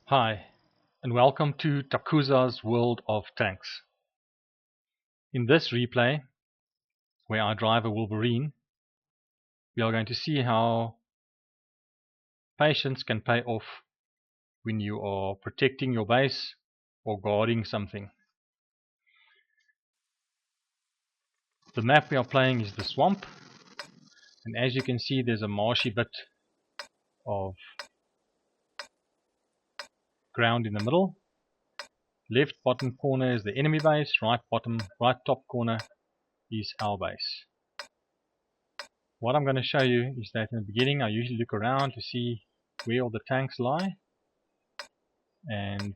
Hi, and welcome to Takuza's World of Tanks. In this replay, where I drive a Wolverine, we are going to see how patience can pay off when you are protecting your base or guarding something. The map we are playing is the swamp, and as you can see there's a marshy bit of ground in the middle. Left bottom corner is the enemy base, right top corner is our base. What I'm going to show you is that in the beginning I usually look around to see where all the tanks lie, and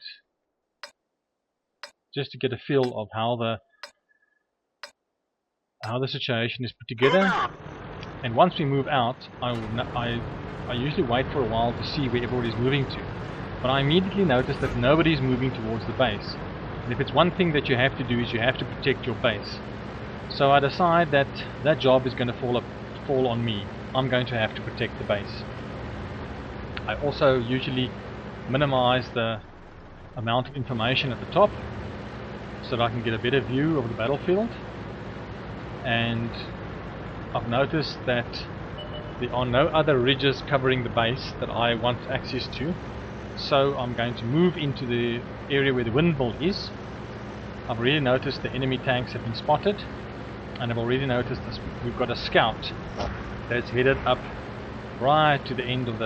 just to get a feel of how the situation is put together. And once we move out, I usually wait for a while to see where everybody's moving to. But I immediately notice that nobody's moving towards the base. And if it's one thing that you have to do is you have to protect your base. So I decide that that job is going to fall on me. I'm going to have to protect the base. I also usually minimize the amount of information at the top so that I can get a better view of the battlefield. And I've noticed that there are no other ridges covering the base that I want access to, so I'm going to move into the area where the windmill is. I've already noticed the enemy tanks have been spotted, and I've already noticed this, we've got a scout that's headed up right to the end of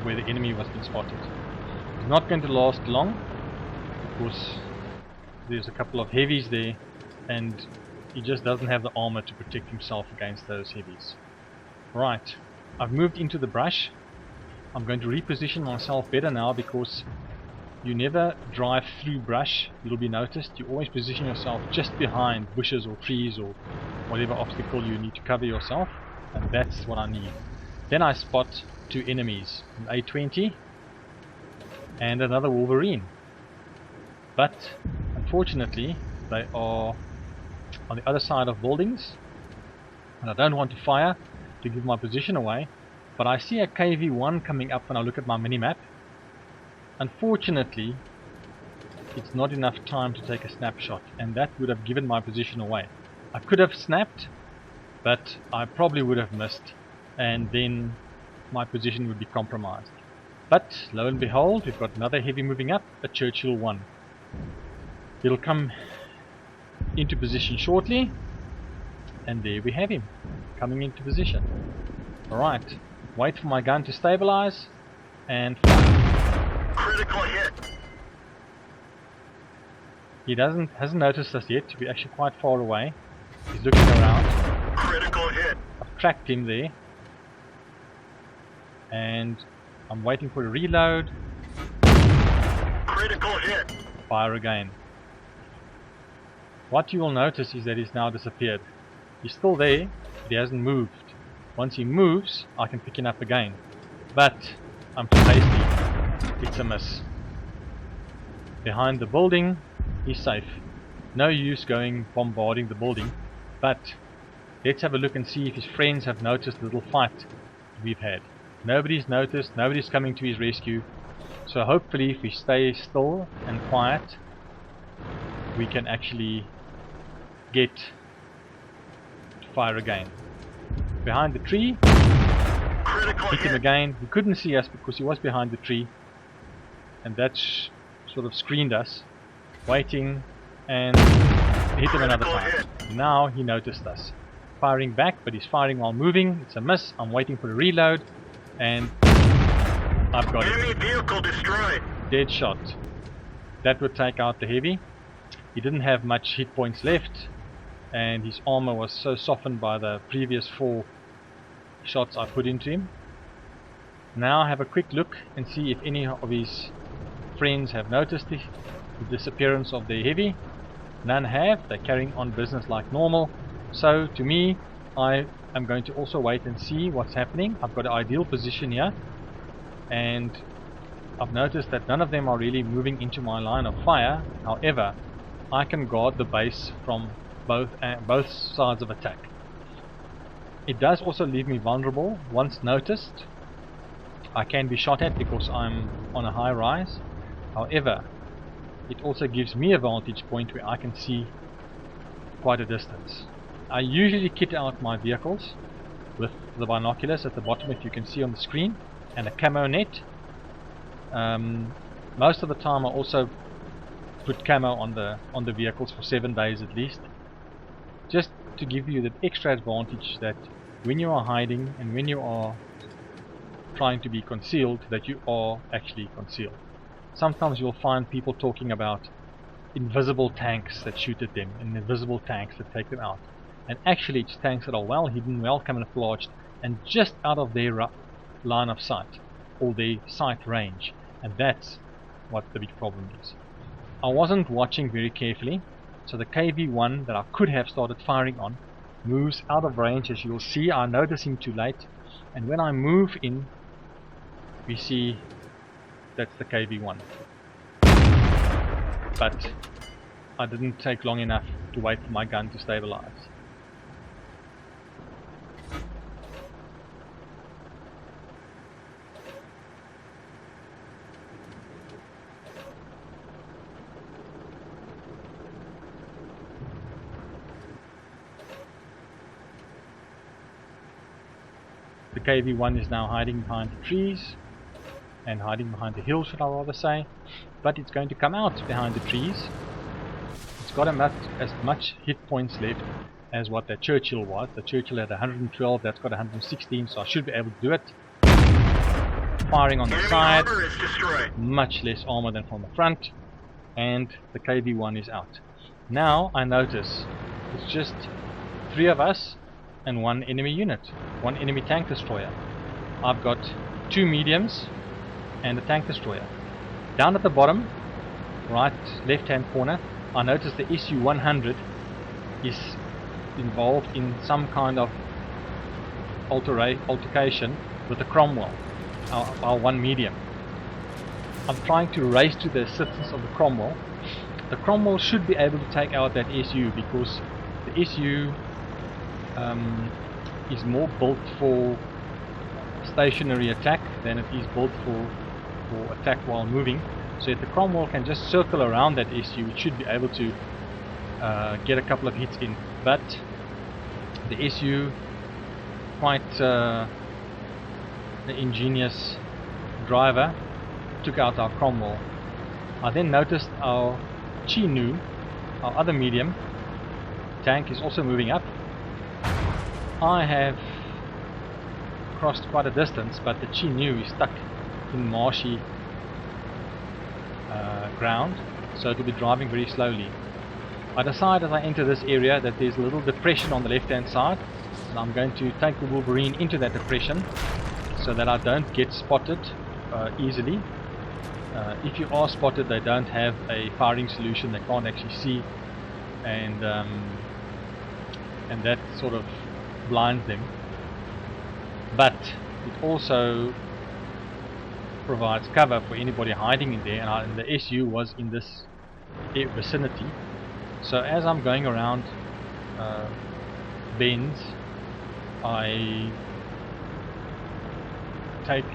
where the enemy was being spotted. It's not going to last long because there's a couple of heavies there, and he just doesn't have the armor to protect himself against those heavies. Right, I've moved into the brush. I'm going to reposition myself better now, because you never drive through brush. You'll be noticed. You always position yourself just behind bushes or trees or whatever obstacle you need to cover yourself, and that's what I need. Then I spot two enemies, an A20 and another Wolverine. But unfortunately they are on the other side of buildings, and I don't want to fire to give my position away, but I see a KV-1 coming up when I look at my mini-map. Unfortunately, it's not enough time to take a snapshot, and that would have given my position away. I could have snapped, but I probably would have missed, and then my position would be compromised. But lo and behold, we've got another heavy moving up, a Churchill I. It'll come into position shortly, and there we have him coming into position. Alright, wait for my gun to stabilize and fire. Critical hit. He hasn't noticed us yet. We're actually quite far away. He's looking around. Critical hit. I've tracked him there, and I'm waiting for a reload. Critical hit. Fire again. What you will notice is that he's now disappeared. He's still there, but he hasn't moved. Once he moves, I can pick him up again. But I'm too hasty. It's a miss. Behind the building, he's safe. No use going bombarding the building. But let's have a look and see if his friends have noticed the little fight we've had. Nobody's noticed, nobody's coming to his rescue. So hopefully if we stay still and quiet, we can actually get to fire again. Behind the tree, hit him again. He couldn't see us because he was behind the tree, and that sort of screened us. Waiting, and hit him another time. Now he noticed us. Firing back, but he's firing while moving. It's a miss. I'm waiting for a reload, and I've got Enemy it. vehicle destroyed. Dead shot. That would take out the heavy. He didn't have much hit points left, and his armor was so softened by the previous 4 shots I put into him. Now have a quick look and see if any of his friends have noticed the disappearance of their heavy. None have. They're carrying on business like normal. So to me, I am going to also wait and see what's happening. I've got an ideal position here, and I've noticed that none of them are really moving into my line of fire. However, I can guard the base from both sides of attack. It does also leave me vulnerable once noticed, I can be shot at because I'm on a high rise. However, it also gives me a vantage point where I can see quite a distance. I usually kit out my vehicles with the binoculars at the bottom, if you can see on the screen, and a camo net. Most of the time I also put camo on the vehicles for 7 days at least, just to give you the extra advantage that when you are hiding and when you are trying to be concealed, that you are actually concealed. Sometimes you'll find people talking about invisible tanks that shoot at them and invisible tanks that take them out, and actually it's tanks that are well hidden, well camouflaged, and just out of their line of sight or their sight range, and that's what the big problem is. I wasn't watching very carefully, so the KV-1 that I could have started firing on moves out of range. As you'll see, I notice him too late, and when I move in, we see that's the KV-1. But I didn't take long enough to wait for my gun to stabilize. The KV-1 is now hiding behind the trees, and hiding behind the hills, should I rather say, but it's going to come out behind the trees. It's got as much hit points left as what that Churchill was. The Churchill had 112, that's got 116, so I should be able to do it. Firing on the side, much less armor than from the front, and the KV-1 is out. Now I notice it's just 3 of us and 1 enemy unit, 1 enemy tank destroyer. I've got 2 mediums and a tank destroyer. Down at the bottom, right left hand corner, I notice the SU-100 is involved in some kind of altercation with the Cromwell, our 1 medium. I'm trying to race to the assistance of the Cromwell. The Cromwell should be able to take out that SU, because the SU is more built for stationary attack than it is built for attack while moving. So if the Cromwell can just circle around that SU, it should be able to get a couple of hits in. But the SU, quite the ingenious driver, took out our Cromwell. I then noticed our Chinu, our other medium tank, is also moving up. I have crossed quite a distance, but the Chinu is stuck in marshy ground, so it will be driving very slowly. I decide as I enter this area that there's a little depression on the left hand side, and I'm going to take the Wolverine into that depression so that I don't get spotted easily. If you are spotted, they don't have a firing solution, they can't actually see, and that sort of blinds them. But it also provides cover for anybody hiding in there, and the SU was in this vicinity. So as I'm going around bends, I take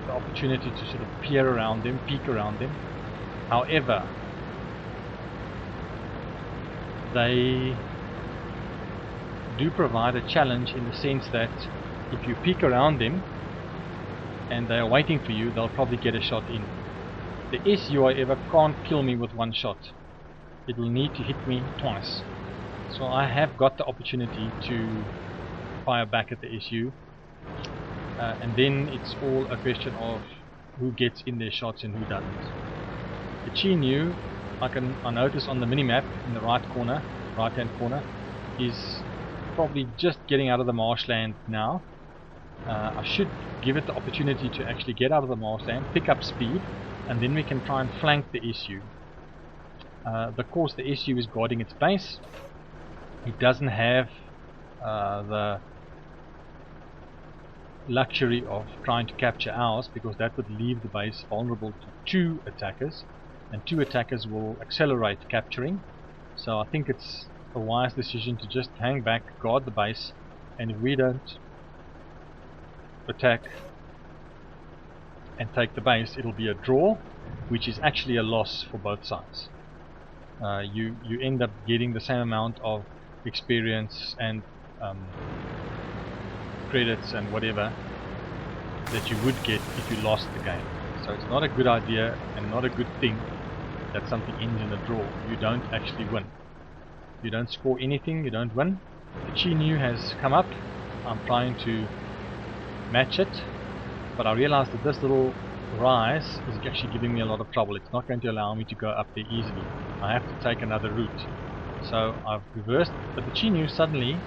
the opportunity to sort of peer around them, peek around them. However, they do provide a challenge in the sense that if you peek around them and they are waiting for you, they'll probably get a shot in. The SU, however, can't kill me with 1 shot. It will need to hit me twice. So I have got the opportunity to fire back at the SU, and then it's all a question of who gets in their shots and who doesn't. The Chinu, I notice on the minimap in the right hand corner, is probably just getting out of the marshland now. I should give it the opportunity to actually get out of the marshland, pick up speed, and then we can try and flank the SU. Of course, the SU is guarding its base. It doesn't have the luxury of trying to capture ours, because that would leave the base vulnerable to 2 attackers, and 2 attackers will accelerate capturing. So I think it's a wise decision to just hang back, guard the base, and if we don't attack, and take the base, it'll be a draw, which is actually a loss for both sides. You end up getting the same amount of experience and credits and whatever that you would get if you lost the game. So it's not a good idea and not a good thing that something ends in a draw. You don't actually win. You don't score anything, you don't win. The Chinyu has come up. I'm trying to match it, but I realized that this little rise is actually giving me a lot of trouble. It's not going to allow me to go up there easily. I have to take another route. So I've reversed, but the Chinyu suddenly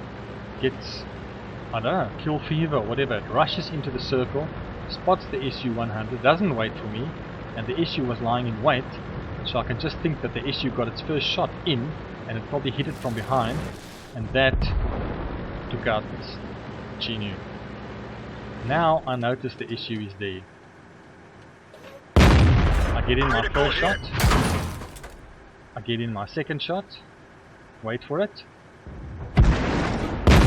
gets, I don't know, kill fever or whatever. It rushes into the circle, spots the SU-100, doesn't wait for me, and the SU was lying in wait, so I can just think that the SU got its first shot in, and it probably hit it from behind, and that took out this Chinyu. Now I notice the SU is there. I get in my first shot, I get in my second shot, wait for it,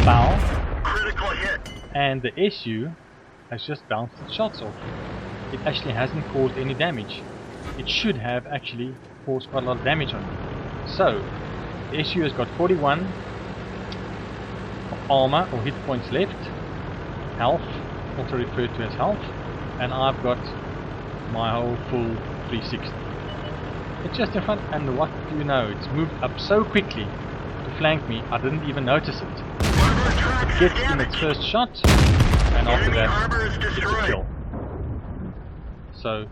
bow, Critical hit. and the SU has just bounced its shots off. It actually hasn't caused any damage. It should have actually caused quite a lot of damage on me. So, the SU has got 41 of armor or hit points left, health, also referred to as health, and I've got my whole full 360. It's just in front, and what do you know, it's moved up so quickly to flank me, I didn't even notice it. It gets in its first shot, and after that, it's a kill. So,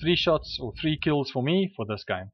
3 shots or 3 kills for me for this game.